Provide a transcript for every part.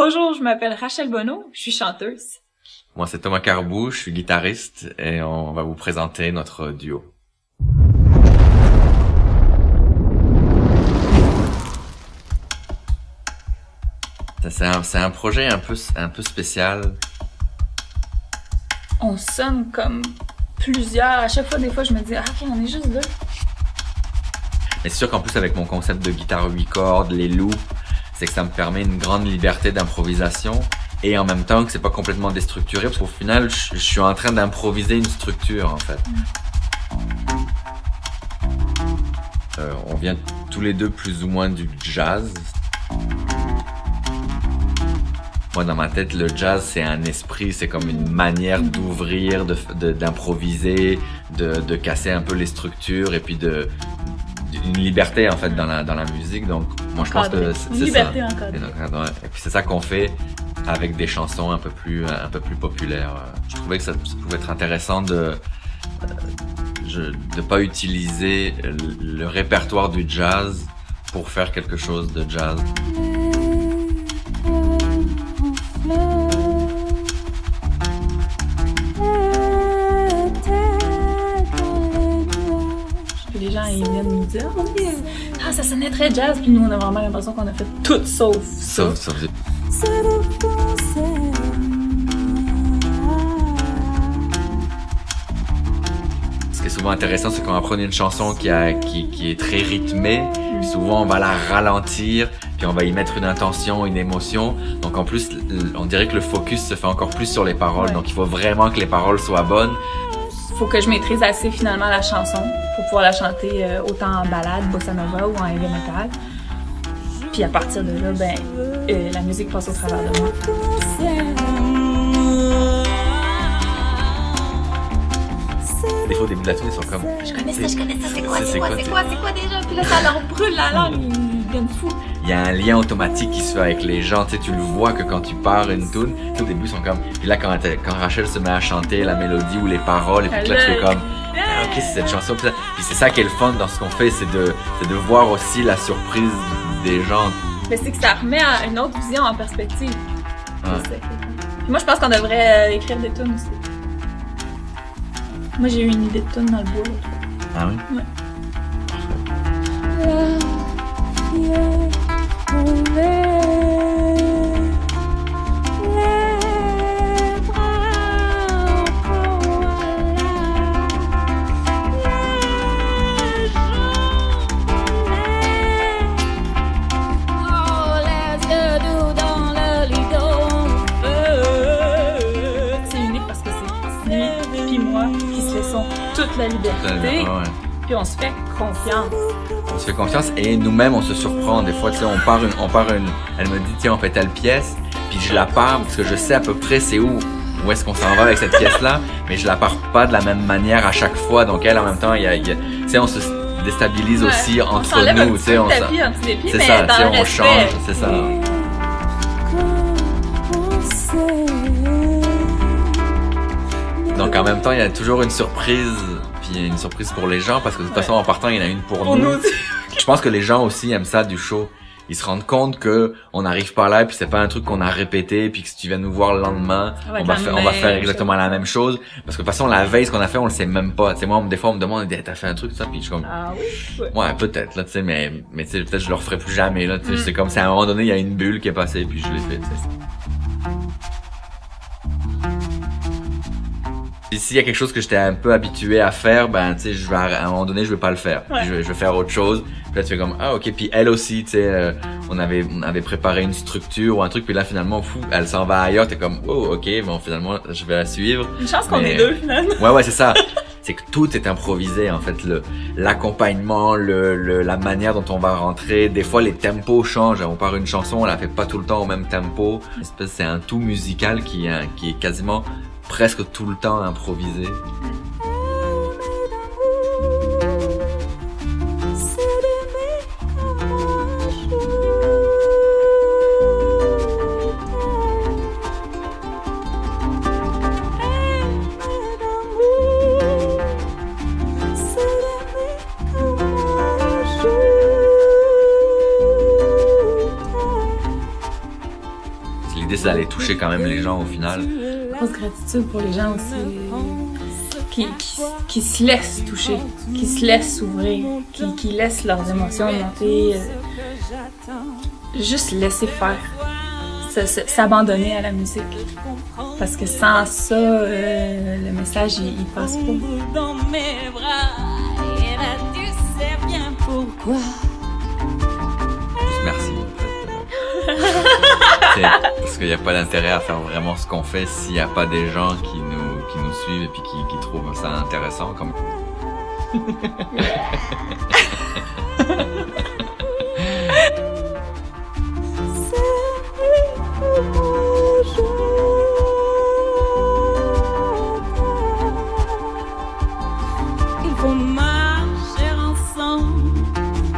Bonjour, je m'appelle Rachel Bonneau, je suis chanteuse. Moi, c'est Thomas Carbou, je suis guitariste et on va vous présenter notre duo. C'est un projet un peu spécial. On sonne comme plusieurs. À chaque fois, des fois, je me dis, ok, on est juste deux. Mais c'est sûr qu'en plus, avec mon concept de guitare 8 cordes, les loops, c'est que ça me permet une grande liberté d'improvisation et en même temps que c'est pas complètement déstructuré parce qu'au final, je suis en train d'improviser une structure en fait. On vient tous les deux plus ou moins du jazz. Moi, dans ma tête, le jazz, c'est un esprit, c'est comme une manière d'ouvrir, d'improviser, de casser un peu les structures et puis une liberté en fait dans la musique. Donc moi je pense que c'est liberté ça. Encadrée. Et puis c'est ça qu'on fait avec des chansons un peu plus populaires. Je trouvais que ça pouvait être intéressant de pas utiliser le répertoire du jazz pour faire quelque chose de jazz. Les gens ils viennent nous dire ça sonnait très jazz, puis nous on a vraiment l'impression qu'on a fait tout sauf ça. Sauf. Ce qui est souvent intéressant, c'est qu'on va prendre une chanson qui est très rythmée, puis souvent on va la ralentir, puis on va y mettre une intention, une émotion. Donc en plus, on dirait que le focus se fait encore plus sur les paroles. Ouais. Donc il faut vraiment que les paroles soient bonnes. Faut que je maîtrise assez finalement la chanson pour pouvoir la chanter autant en ballade, bossa nova ou en heavy metal. Puis à partir de là, la musique passe au travers de moi. Des fois, au début de la tune, ils sont comme... Je connais ça, c'est quoi déjà? Puis là, ça leur brûle la langue, ils deviennent fous. Il y a un lien automatique qui se fait avec les gens, tu le vois que quand tu pars une tune, au début ils sont comme, puis là quand Rachel se met à chanter la mélodie ou les paroles, et puis là tu fais comme, ok c'est cette chanson, puis c'est ça qui est le fun dans ce qu'on fait, c'est de voir aussi la surprise des gens. Mais c'est que ça remet une autre vision en perspective. Ouais. Moi je pense qu'on devrait écrire des tunes aussi. Moi j'ai eu une idée de tune dans le bois. Ah oui? Ouais. Toute la liberté, puis on se fait confiance. On se fait confiance et nous-mêmes on se surprend. Des fois, tu sais, on part une. Elle me dit, tiens, on fait telle pièce, puis je la pars parce que je sais à peu près c'est où est-ce qu'on s'en va avec cette pièce-là, mais je la pars pas de la même manière à chaque fois. Donc elle, en même temps, tu sais, on se déstabilise aussi entre nous, tu sais, c'est ça, tu sais, on change, c'est ça. Donc en même temps, il y a toujours une surprise, puis une surprise pour les gens, parce que de toute façon, en partant, il y en a une pour nous. Je pense que les gens aussi aiment ça du show. Ils se rendent compte que on arrive par là, puis c'est pas un truc qu'on a répété, puis que si tu viens nous voir le lendemain, on va faire exactement la même chose. Parce que de toute façon, la veille, ce qu'on a fait, on le sait même pas. Tu sais, moi, des fois, on me demande, t'as fait un truc, ça, puis je suis comme, ah oui? Ouais, peut-être, là, tu sais, mais tu sais, peut-être je le referai plus jamais, là, tu sais, c'est comme, c'est à un moment donné, il y a une bulle qui est passée, puis je l'ai fait, tu sais. Et s'il y a quelque chose que j'étais un peu habitué à faire, tu sais, à un moment donné, je vais pas le faire. Ouais. Je vais faire autre chose. Puis là, tu fais comme, ah, ok. Puis elle aussi, tu sais, on avait préparé une structure ou un truc, puis là, finalement, elle s'en va ailleurs. T'es comme, oh, ok, bon, finalement, je vais la suivre. Une chance qu'on est deux, finalement. Ouais, c'est ça. C'est que tout est improvisé, en fait. L'accompagnement, la manière dont on va rentrer. Des fois, les tempos changent. On part une chanson, on la fait pas tout le temps au même tempo. C'est un tout musical qui est quasiment presque tout le temps improvisé. l'idée c'est d'aller toucher quand même les gens au final. Grosse gratitude pour les gens aussi qui se laissent toucher, qui se laissent s'ouvrir, qui laissent leurs émotions monter. Juste laisser faire. S'abandonner à la musique. Parce que sans ça, le message, il passe pas. Dans mes bras, et là tu sais bien pourquoi. Juste merci en fait. Parce qu'il n'y a pas d'intérêt à faire vraiment ce qu'on fait s'il n'y a pas des gens qui nous suivent et puis qui trouvent ça intéressant comme. Il faut marcher ensemble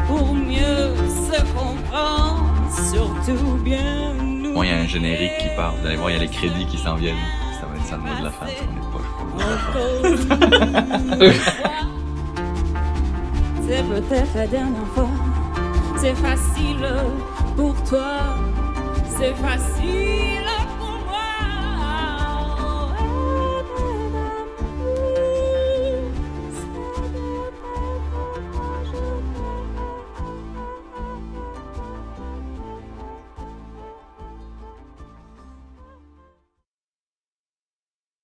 pour mieux se comprendre, surtout bien nous. Bon, il y a un générique qui part, vous allez voir, il y a les crédits qui s'en viennent. Ça va être ça le mot de la fin, on est pas. C'est peut-être la dernière fois. C'est facile pour toi, c'est facile